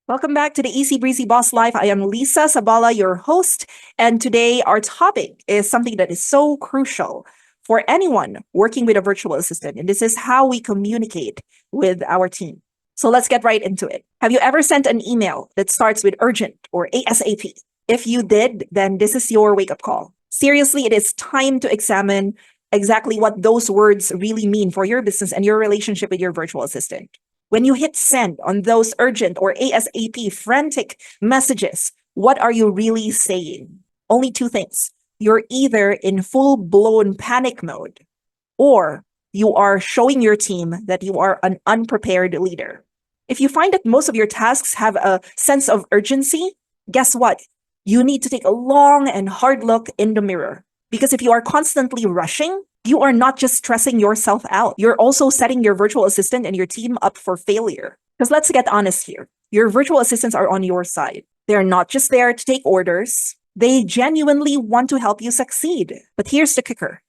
Welcome back to the Easy Breezy Boss Life. I am Lisa Sabala, your host, and today our topic is something that is so crucial for anyone working with a virtual assistant, and this is how we communicate with our team. So let's get right into it. Have you ever sent an email that starts with urgent or ASAP? If you did, then this is your wake-up call. Seriously, it is time to examine exactly what those words really mean for your business and your relationship with your virtual assistant. When you hit send on those urgent or ASAP frantic messages, what are you really saying? Only two things. You're either in full-blown panic mode or you are showing your team that you are an unprepared leader. If you find that most of your tasks have a sense of urgency, guess what? You need to take a long and hard look in the mirror. Because if you are constantly rushing, you are not just stressing yourself out. You're also setting your virtual assistant and your team up for failure. Because let's get honest here. Your virtual assistants are on your side. They're not just there to take orders. They genuinely want to help you succeed. But here's the kicker.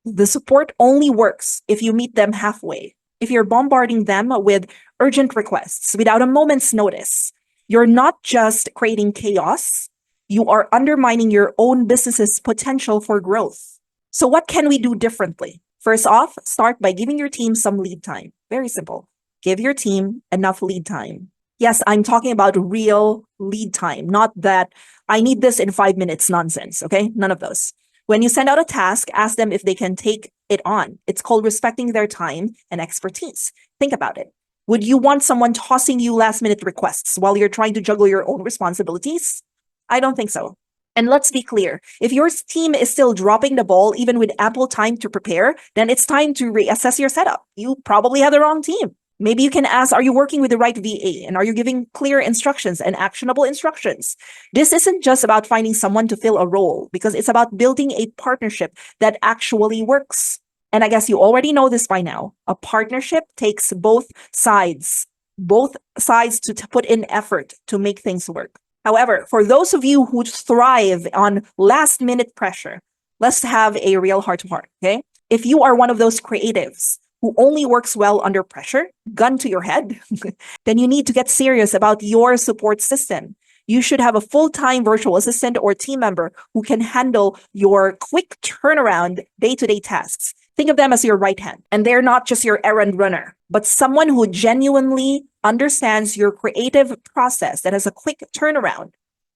The support only works if you meet them halfway. If you're bombarding them with urgent requests without a moment's notice, you're not just creating chaos, you are undermining your own business's potential for growth. So what can we do differently? First off, start by giving your team some lead time. Very simple. Give your team enough lead time. Yes, I'm talking about real lead time, not that I need this in 5 minutes nonsense, okay? None of those. When you send out a task, ask them if they can take it on. It's called respecting their time and expertise. Think about it. Would you want someone tossing you last-minute requests while you're trying to juggle your own responsibilities? I don't think so. And let's be clear, if your team is still dropping the ball even with ample time to prepare, then it's time to reassess your setup. You probably have the wrong team. Maybe you can ask, are you working with the right VA? And are you giving clear instructions and actionable instructions? This isn't just about finding someone to fill a role, because it's about building a partnership that actually works. And I guess you already know this by now. A partnership takes both sides to put in effort to make things work. However, for those of you who thrive on last-minute pressure, let's have a real heart-to-heart, okay? If you are one of those creatives who only works well under pressure, gun to your head, then you need to get serious about your support system. You should have a full-time virtual assistant or team member who can handle your quick turnaround day-to-day tasks. Think of them as your right hand. And they're not just your errand runner, but someone who genuinely understands your creative process that has a quick turnaround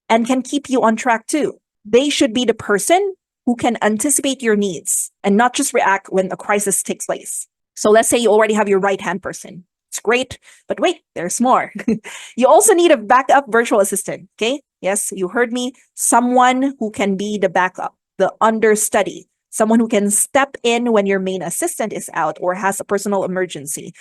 and can keep you on track too. They should be the person who can anticipate your needs and not just react when a crisis takes place. So let's say you already have your right-hand person. It's great, but wait, there's more. You also need a backup virtual assistant, okay? Yes, you heard me. Someone who can be the backup, the understudy, someone who can step in when your main assistant is out or has a personal emergency.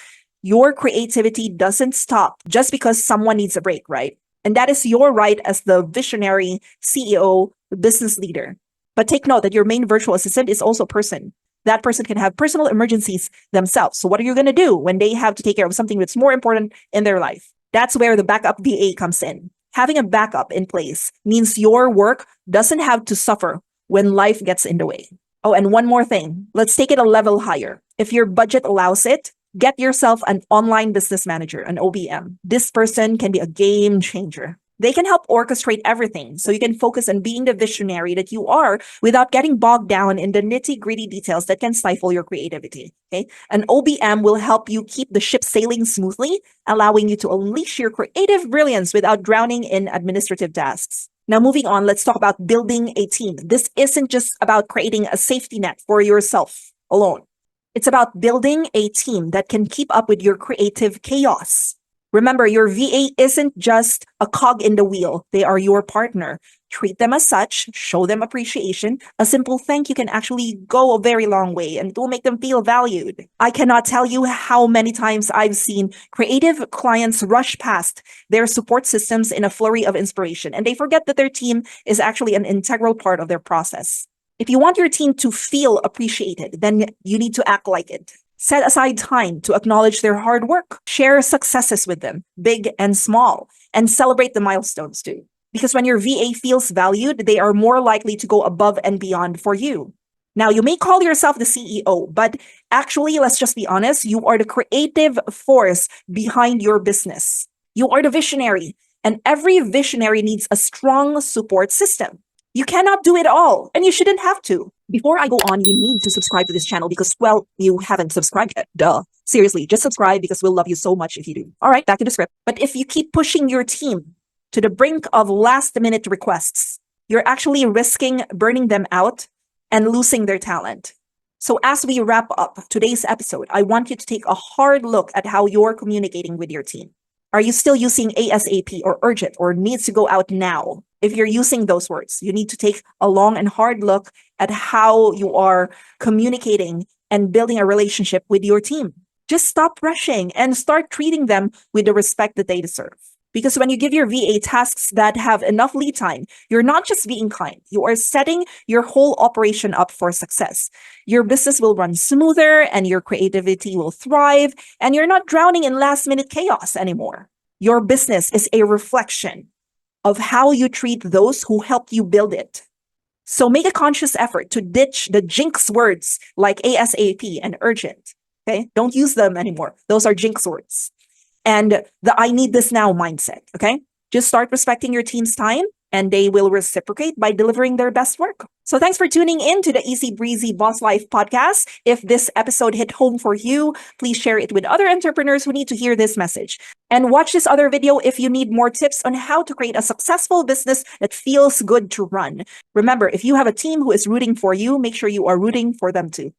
Your creativity doesn't stop just because someone needs a break, right? And that is your right as the visionary CEO, the business leader. But take note that your main virtual assistant is also a person. That person can have personal emergencies themselves. So what are you going to do when they have to take care of something that's more important in their life? That's where the backup VA comes in. Having a backup in place means your work doesn't have to suffer when life gets in the way. Oh, and one more thing. Let's take it a level higher. If your budget allows it, get yourself an online business manager, an OBM. This person can be a game changer. They can help orchestrate everything so you can focus on being the visionary that you are without getting bogged down in the nitty-gritty details that can stifle your creativity. Okay? An OBM will help you keep the ship sailing smoothly, allowing you to unleash your creative brilliance without drowning in administrative tasks. Now, moving on, let's talk about building a team. This isn't just about creating a safety net for yourself alone. It's about building a team that can keep up with your creative chaos. Remember, your VA isn't just a cog in the wheel. They are your partner. Treat them as such, show them appreciation. A simple thank you can actually go a very long way and it will make them feel valued. I cannot tell you how many times I've seen creative clients rush past their support systems in a flurry of inspiration, and they forget that their team is actually an integral part of their process. If you want your team to feel appreciated, then you need to act like it. Set aside time to acknowledge their hard work. Share successes with them, big and small, and celebrate the milestones too. Because when your VA feels valued, they are more likely to go above and beyond for you. Now, you may call yourself the CEO, but actually, let's just be honest, you are the creative force behind your business. You are the visionary, and every visionary needs a strong support system. You cannot do it all, and you shouldn't have to. Before I go on, you need to subscribe to this channel because, well, you haven't subscribed yet. Duh. Seriously, just subscribe because we'll love you so much if you do. All right, back to the script. But if you keep pushing your team to the brink of last minute requests, you're actually risking burning them out and losing their talent. So, as we wrap up today's episode, I want you to take a hard look at how you're communicating with your team. Are you still using ASAP or urgent or needs to go out now? If you're using those words, you need to take a long and hard look at how you are communicating and building a relationship with your team. Just stop rushing and start treating them with the respect that they deserve. Because when you give your VA tasks that have enough lead time, you're not just being kind, you are setting your whole operation up for success. Your business will run smoother and your creativity will thrive, and you're not drowning in last minute chaos anymore. Your business is a reflection of how you treat those who helped you build it. So make a conscious effort to ditch the jinx words like ASAP and urgent. Okay? Don't use them anymore. Those are jinx words. And the I need this now mindset. Okay? Just start respecting your team's time and they will reciprocate by delivering their best work. So thanks for tuning in to the Easy Breezy Boss Life podcast. If this episode hit home for you, please share it with other entrepreneurs who need to hear this message. And watch this other video if you need more tips on how to create a successful business that feels good to run. Remember, if you have a team who is rooting for you, make sure you are rooting for them too.